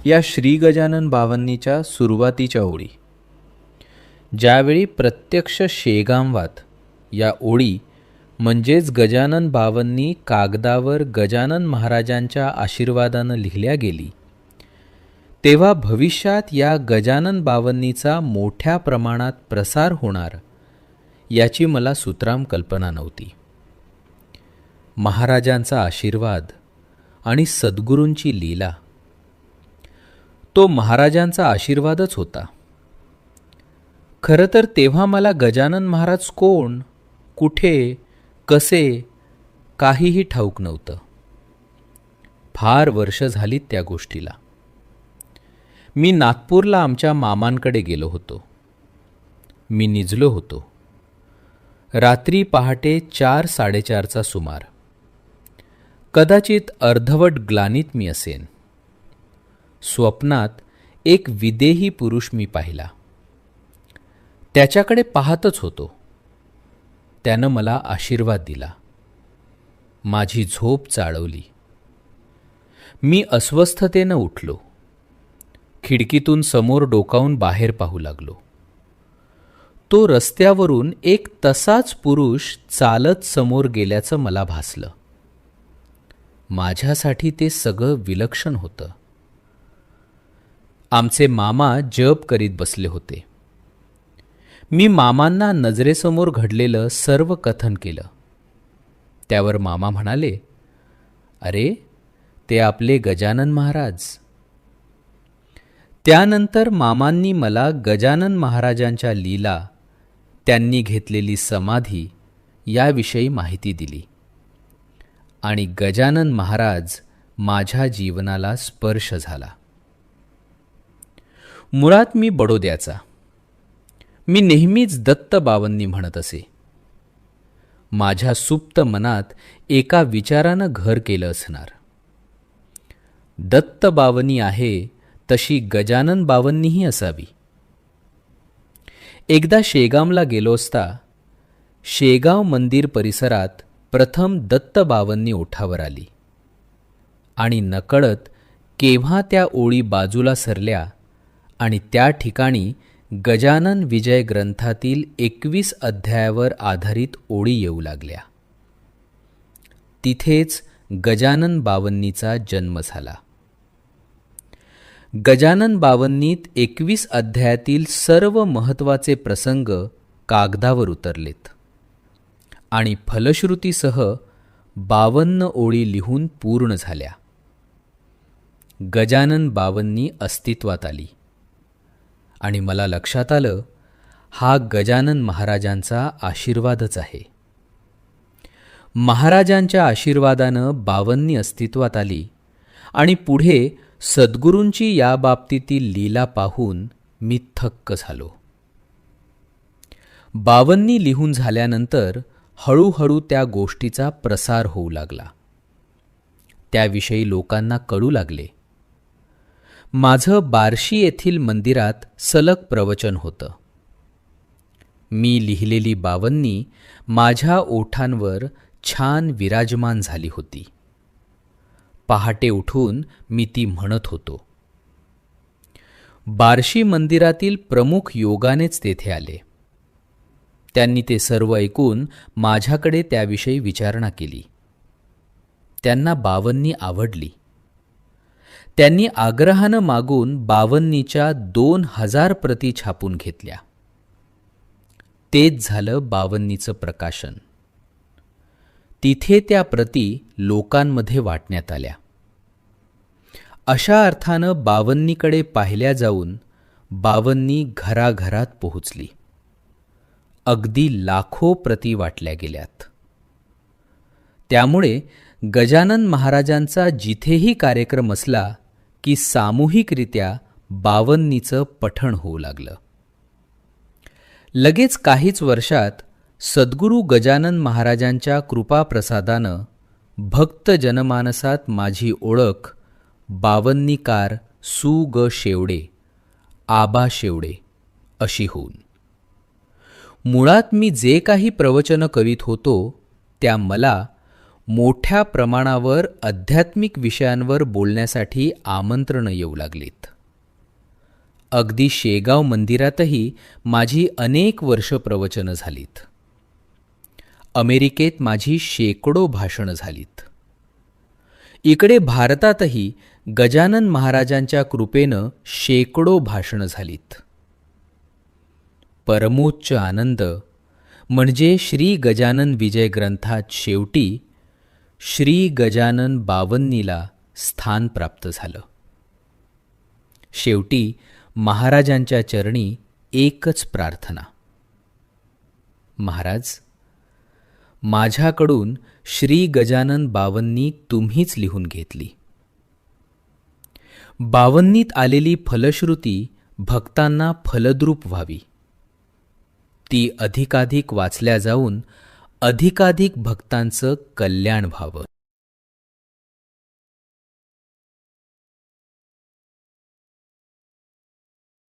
या श्री गजानन बावन्नीच्या सुरुवातीच्या ओळी. ज्यावेळी प्रत्यक्ष शेगांवात या ओळी म्हणजेच गजानन बावन्नी कागदावर गजानन महाराजांच्या आशीर्वादानं लिहिल्या गेली, तेव्हा भविष्यात या गजानन बावन्नीचा मोठ्या प्रमाणात प्रसार होणार याची मला सुतराम कल्पना नव्हती. महाराजांचा आशीर्वाद आणि सद्गुरूंची लीला, तो महाराजांचा आशीर्वादच होता. खरं तर तेव्हा मला गजानन महाराज कोण, कुठे, कसे काहीही ठाऊक नव्हतं. फार वर्ष झालीत त्या गोष्टीला. मी नागपूरला आमच्या मामांकडे गेलो होतो. मी निजलो होतो. रात्री पहाटे 4-4:30चा सुमार. कदाचित अर्धवट ग्लानीत मी असेन. स्वप्नात एक विदेही पुरुष मी पाहिला. त्याच्याकडे पाहतच होतो. त्यानं मला आशीर्वाद दिला. माझी झोप चाळवली. मी अस्वस्थतेनं उठलो. खिडकीतून समोर डोकावून बाहेर पाहू लागलो. तो रस्त्यावरून एक तसाच पुरुष चालत समोर गेल्याचं मला भासलं. माझ्यासाठी ते सगळं विलक्षण होतं. आमचे मामा जप करीत बसले होते. मी मामांना नजरेसमोर घडलेलं सर्व कथन केलं. त्यावर मामा म्हणाले, "अरे, ते आपले गजानन महाराज." त्यानंतर मामांनी मला गजानन महाराजांच्या लीला, त्यांनी घेतलेली समाधी याविषयी माहिती दिली. आणि गजानन महाराज माझ्या जीवनाला स्पर्श झाला. मुळात मी बडोद्याचा. मी नेहमीच दत्त बावन्नी म्हणत असे. माझ्या सुप्त मनात एका विचारानं घर केलं असणार. दत्त बावन्नी आहे तशी गजानन बावन्नीही असावी. एकदा शेगावला गेलो असता शेगाव मंदिर परिसरात प्रथम दत्त बावन्नी ओठावर आली आणि नकळत केव्हा त्या ओळी बाजूला सरल्या आणि त्या ठिकाणी गजानन विजय ग्रंथातील 21 अध्यायावर आधारित ओळी येऊ लागल्या. तिथेच गजानन बावन्नीचा जन्म झाला. गजानन बावन्नीत 21 अध्यायातील सर्व महत्त्वाचे प्रसंग कागदावर उतरलेत आणि फलश्रुतीसह 52 ओळी लिहून पूर्ण झाल्या. गजानन बावन्नी अस्तित्वात आली आणि मला लक्षात आलं, हा गजानन महाराजांचा आशीर्वादच आहे. महाराजांच्या आशीर्वादानं बावन्नी अस्तित्वात आली आणि पुढे सद्गुरूंची या बाबतीतील लीला पाहून मी थक्क झालो. बावन्नी लिहून झाल्यानंतर हळूहळू त्या गोष्टीचा प्रसार होऊ लागला. त्याविषयी लोकांना कळू लागले. माझं बार्शी येथील मंदिरात सलग प्रवचन होतं. मी लिहिलेली बावन्नी माझ्या ओठांवर छान विराजमान झाली होती. पहाटे उठून मी ती म्हणत होतो. बार्शी मंदिरातील प्रमुख योगानेच तेथे आले. त्यांनी ते सर्व ऐकून माझ्याकडे त्याविषयी विचारणा केली. त्यांना बावन्नी आवडली. त्यांनी आग्रहानं मागून बावन्नीच्या 2000 प्रती छापून घेतल्या. तेच झालं बावन्नीचं प्रकाशन. तिथे त्या प्रती लोकांमध्ये वाटण्यात आल्या. अशा अर्थानं बावन्नीकडे पाहिल्या जाऊन बावन्नी घराघरात पोहोचली. अगदी लाखो प्रती वाटल्या गेल्यात. त्यामुळे गजानन महाराजांचा जिथेही कार्यक्रम असला की सामूहिकरित्या बावन्नीचं पठण होऊ लागलं. लगेच काहीच वर्षात सद्गुरू गजानन महाराजांच्या कृपाप्रसादानं भक्त जनमानसात माझी ओळख बावन्नीकार सु. ग. शेवडे, आबा शेवडे अशी होऊन. मुळात मी जे काही प्रवचनं करीत होतो त्या मला मोठ्या प्रमाणावर आध्यात्मिक विषयांवर बोलण्यासाठी आमंत्रणं येऊ लागलीत. अगदी शेगाव मंदिरातही माझी अनेक वर्ष प्रवचनं झालीत. अमेरिकेत माझी शेकडो भाषणं झालीत. इकडे भारतातही गजानन महाराजांच्या कृपेनं शेकडो भाषणं झालीत. परमोच्च आनंद म्हणजे श्री गजानन विजय ग्रंथात शेवटी श्री गजानन बावन्नीला स्थान प्राप्त झालं. शेवटी महाराजांच्या चरणी एकच प्रार्थना, महाराज, माझ्याकडून श्री गजानन बावन्नी तुम्हीच लिहून घेतली. बावन्नीत आलेली फलश्रुती भक्तांना फलद्रूप व्हावी, ती अधिकाधिक वाचल्या जाऊन अधिकाधिक भक्तांचं कल्याण व्हावं.